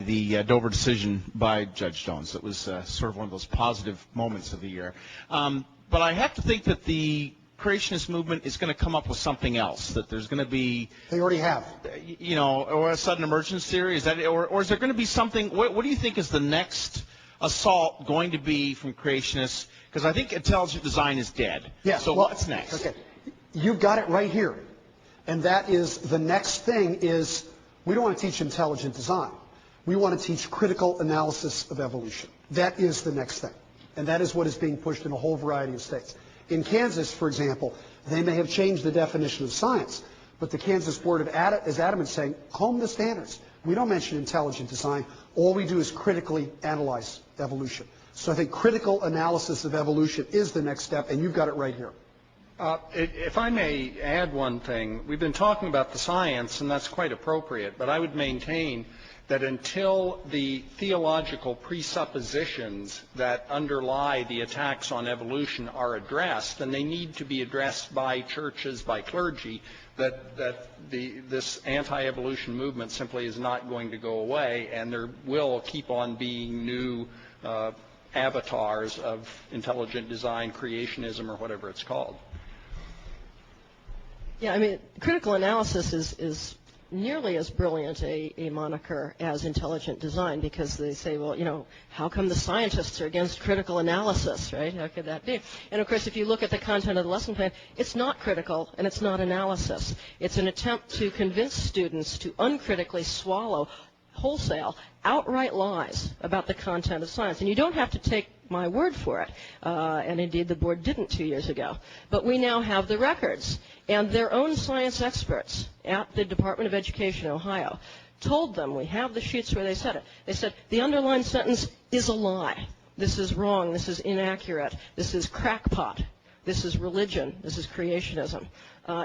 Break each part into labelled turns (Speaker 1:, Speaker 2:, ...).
Speaker 1: the Dover decision by Judge Jones. It was sort of one of those positive moments of the year. But I have to think that the creationist movement is going to come up with something else, that there's going to be...
Speaker 2: They already have.
Speaker 1: You know, or a sudden emergence theory. Is that, or is there going to be something... What do you think is the next assault going to be from creationists? Because I think intelligent design is dead.
Speaker 2: Yeah,
Speaker 1: so
Speaker 2: well,
Speaker 1: what's next?
Speaker 2: Okay. You've got it right here. And that is, the next thing is, we don't want to teach intelligent design. We want to teach critical analysis of evolution. That is the next thing. And that is what is being pushed in a whole variety of states. In Kansas, for example, they may have changed the definition of science, but the Kansas Board is adamant saying, hone the standards. We don't mention intelligent design. All we do is critically analyze evolution. So I think critical analysis of evolution is the next step, and you've got it right here.
Speaker 3: If I may add one thing, we've been talking about the science, and that's quite appropriate, but I would maintain that until the theological presuppositions that underlie the attacks on evolution are addressed, and they need to be addressed by churches, by clergy, that this anti-evolution movement simply is not going to go away, and there will keep on being new avatars of intelligent design, creationism, or whatever it's called.
Speaker 4: Yeah, I mean, critical analysis is nearly as brilliant a moniker as intelligent design, because they say, well, you know, how come the scientists are against critical analysis, right? How could that be? And of course, if you look at the content of the lesson plan, it's not critical and it's not analysis. It's an attempt to convince students to uncritically swallow wholesale, outright lies about the content of science. And you don't have to take my word for it, and indeed the board didn't 2 years ago. But we now have the records, and their own science experts at the Department of Education in Ohio told them, we have the sheets where they said it, they said the underlined sentence is a lie. This is wrong, this is inaccurate, this is crackpot, this is religion, this is creationism.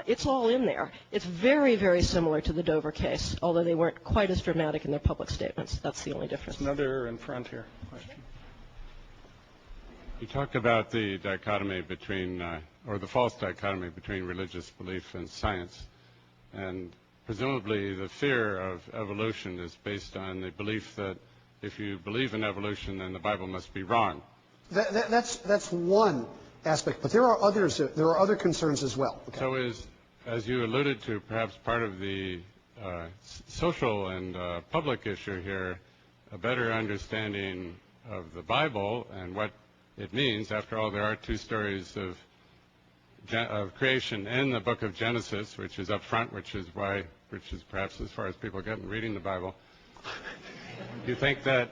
Speaker 4: It's all in there. It's very, very similar to the Dover case, although they weren't quite as dramatic in their public statements. That's the only difference.
Speaker 3: Another in front here. Question.
Speaker 5: You talked about the dichotomy between, or the false dichotomy between religious belief and science. And presumably the fear of evolution is based on the belief that if you believe in evolution, then the Bible must be wrong.
Speaker 2: That's one aspect, but there are others. There are other concerns as well. Okay.
Speaker 5: So is, as you alluded to, perhaps part of the social and public issue here, a better understanding of the Bible and what it means. After all, there are two stories of creation in the book of Genesis, which is up front, which is perhaps as far as people get in reading the Bible. Do you think that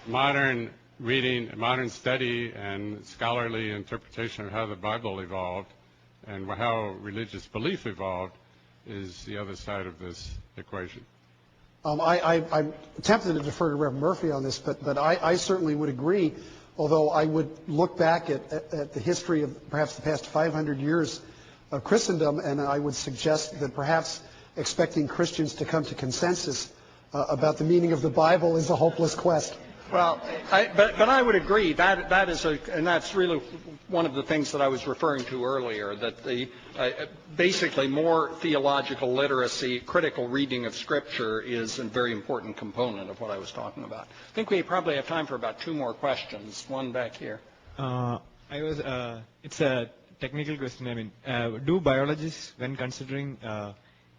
Speaker 5: modern reading, modern study, and scholarly interpretation of how the Bible evolved and how religious belief evolved is the other side of this equation?
Speaker 2: I'm tempted to defer to Reverend Murphy on this, but I certainly would agree, although I would look back at the history of perhaps the past 500 years of Christendom, and I would suggest that perhaps expecting Christians to come to consensus about the meaning of the Bible is a hopeless quest.
Speaker 3: Well, but I would agree that is and that's really one of the things that I was referring to earlier, that the basically more theological literacy, critical reading of Scripture is a very important component of what I was talking about. I think we probably have time for about two more questions. One back here.
Speaker 6: It's a technical question. I mean, do biologists, when considering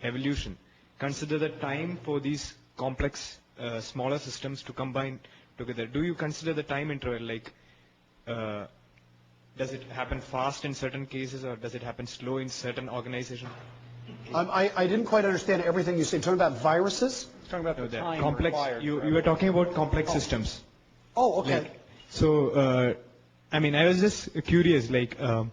Speaker 6: evolution, consider the time for these complex, smaller systems to combine together? Do you consider the time interval, like does it happen fast in certain cases, or does it happen slow in certain organizations?
Speaker 2: I didn't quite understand everything you said. Talking about viruses?
Speaker 3: Talking about the time
Speaker 6: complex.
Speaker 3: required.
Speaker 6: You were talking about complex systems.
Speaker 2: Oh, okay.
Speaker 6: Like, so I mean, I was just curious, like, so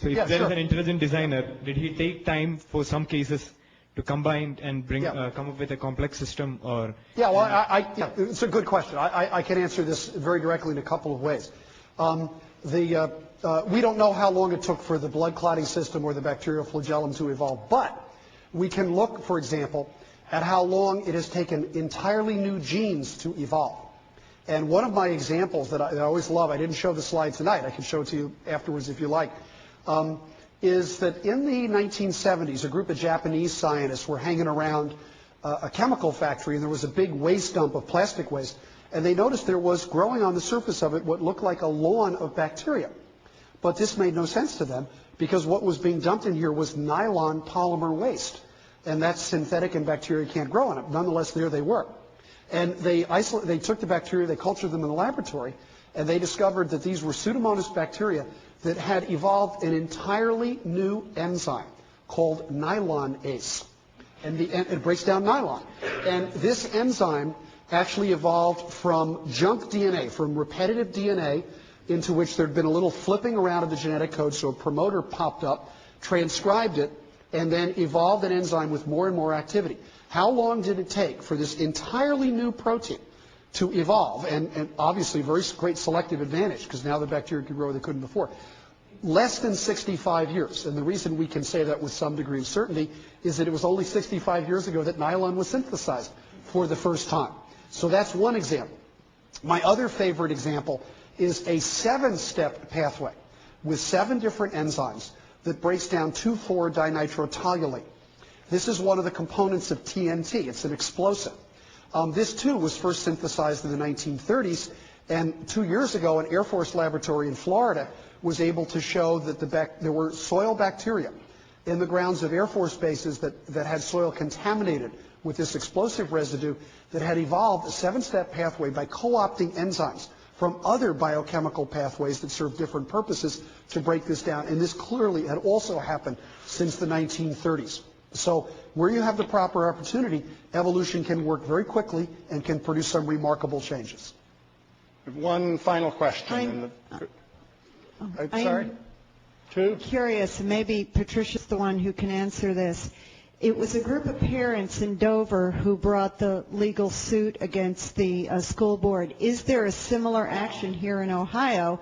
Speaker 6: if there is an intelligent designer, did he take time for some cases to combine and bring come up with a complex system, or?
Speaker 2: Yeah, well, it's a good question. I can answer this very directly in a couple of ways. We don't know how long it took for the blood clotting system or the bacterial flagellum to evolve, but we can look, for example, at how long it has taken entirely new genes to evolve. And one of my examples that I always love, I didn't show the slide tonight, I can show it to you afterwards if you like, is that in the 1970s, a group of Japanese scientists were hanging around a chemical factory, and there was a big waste dump of plastic waste, and they noticed there was growing on the surface of it what looked like a lawn of bacteria. But this made no sense to them because what was being dumped in here was nylon polymer waste, and that's synthetic and bacteria can't grow on it. Nonetheless, there they were. And they took the bacteria, they cultured them in the laboratory, and they discovered that these were Pseudomonas bacteria that had evolved an entirely new enzyme called nylonase. And it breaks down nylon. And this enzyme actually evolved from junk DNA, from repetitive DNA, into which there had been a little flipping around of the genetic code, so a promoter popped up, transcribed it, and then evolved an enzyme with more and more activity. How long did it take for this entirely new protein to evolve? And obviously very great selective advantage, because now the bacteria could grow where they couldn't before. Less than 65 years. And the reason we can say that with some degree of certainty is that it was only 65 years ago that nylon was synthesized for the first time. So that's one example. My other favorite example is a 7-step pathway with 7 different enzymes that breaks down 2,4-dinitrotoluene. This is one of the components of TNT. It's an explosive. This, too, was first synthesized in the 1930s, and 2 years ago, an Air Force laboratory in Florida was able to show that there were soil bacteria in the grounds of Air Force bases that had soil contaminated with this explosive residue that had evolved a 7-step pathway by co-opting enzymes from other biochemical pathways that serve different purposes to break this down. And this clearly had also happened since the 1930s. So where you have the proper opportunity, evolution can work very quickly and can produce some remarkable changes.
Speaker 3: One final question.
Speaker 7: I'm curious, and maybe Patricia's the one who can answer this. It was a group of parents in Dover who brought the legal suit against the school board. Is there a similar action here in Ohio?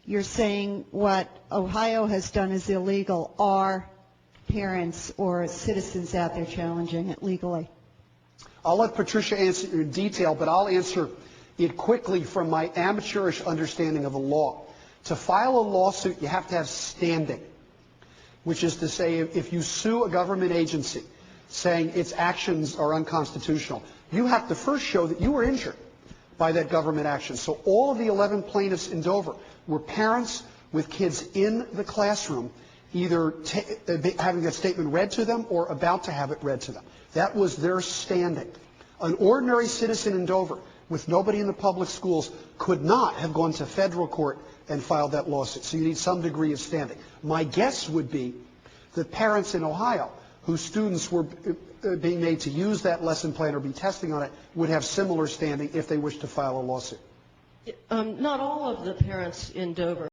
Speaker 7: You're saying what Ohio has done is illegal. Are parents or citizens out there challenging it legally?
Speaker 2: I'll let Patricia answer in detail, but I'll answer it quickly from my amateurish understanding of the law. To file a lawsuit, you have to have standing, which is to say if you sue a government agency saying its actions are unconstitutional, you have to first show that you were injured by that government action. So all of the 11 plaintiffs in Dover were parents with kids in the classroom, either having that statement read to them or about to have it read to them. That was their standing. An ordinary citizen in Dover with nobody in the public schools could not have gone to federal court and filed that lawsuit. So you need some degree of standing. My guess would be that parents in Ohio whose students were being made to use that lesson plan or be testing on it would have similar standing if they wish to file a lawsuit.
Speaker 4: Not all of the parents in Dover